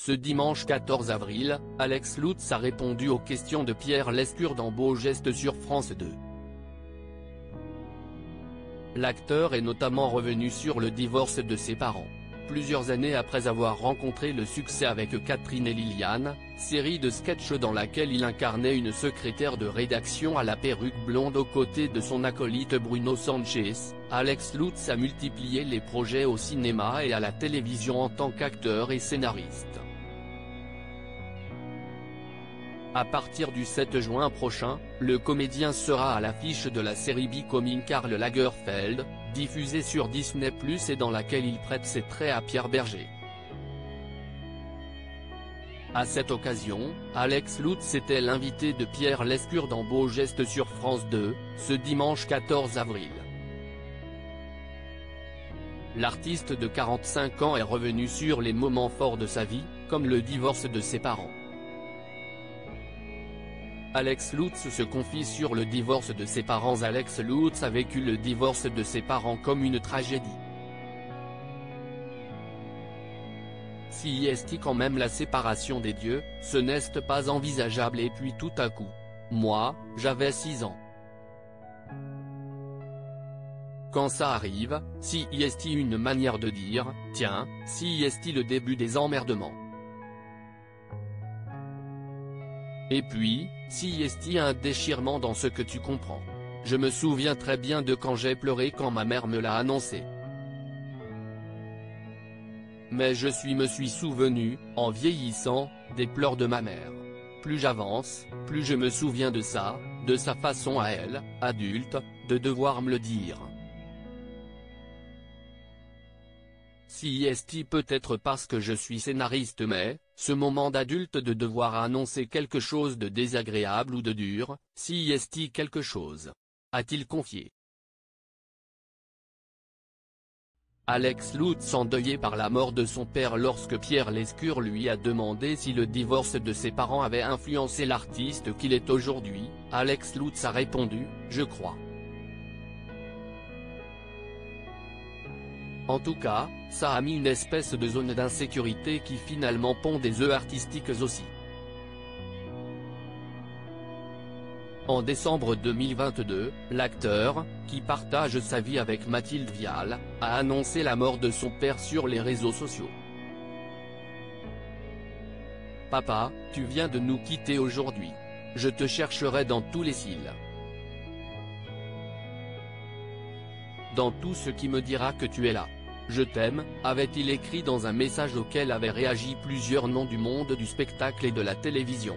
Ce dimanche 14 avril, Alex Lutz a répondu aux questions de Pierre Lescure dans Beau Geste sur France 2. L'acteur est notamment revenu sur le divorce de ses parents. Plusieurs années après avoir rencontré le succès avec Catherine et Liliane, série de sketchs dans laquelle il incarnait une secrétaire de rédaction à la perruque blonde aux côtés de son acolyte Bruno Sanchez, Alex Lutz a multiplié les projets au cinéma et à la télévision en tant qu'acteur et scénariste. À partir du 7 juin prochain, le comédien sera à l'affiche de la série Becoming Karl Lagerfeld, diffusée sur Disney+ et dans laquelle il prête ses traits à Pierre Berger. À cette occasion, Alex Lutz était l'invité de Pierre Lescure dans Beau Geste sur France 2, ce dimanche 14 avril. L'artiste de 45 ans est revenu sur les moments forts de sa vie, comme le divorce de ses parents. Alex Lutz se confie sur le divorce de ses parents. Alex Lutz a vécu le divorce de ses parents comme une tragédie. Si est quand même la séparation des dieux, ce n'est pas envisageable et puis tout à coup. Moi, j'avais 6 ans. Quand ça arrive, si est une manière de dire, tiens, si est le début des emmerdements. Et puis, si est un déchirement dans ce que tu comprends. Je me souviens très bien de quand j'ai pleuré quand ma mère me l'a annoncé. Mais me suis souvenu, en vieillissant, des pleurs de ma mère. Plus j'avance, plus je me souviens de ça, de sa façon à elle, adulte, de devoir me le dire. Si est peut-être parce que je suis scénariste mais, ce moment d'adulte de devoir annoncer quelque chose de désagréable ou de dur, si est quelque chose. A-t-il confié. Alex Lutz endeuillé par la mort de son père. Lorsque Pierre Lescure lui a demandé si le divorce de ses parents avait influencé l'artiste qu'il est aujourd'hui, Alex Lutz a répondu « Je crois. En tout cas, ça a mis une espèce de zone d'insécurité qui finalement pond des œufs artistiques aussi. » En décembre 2022, l'acteur, qui partage sa vie avec Mathilde Vial, a annoncé la mort de son père sur les réseaux sociaux. « Papa, tu viens de nous quitter aujourd'hui. Je te chercherai dans tous les cils. Dans tout ce qui me dira que tu es là. Je t'aime », avait-il écrit dans un message auquel avaient réagi plusieurs noms du monde du spectacle et de la télévision.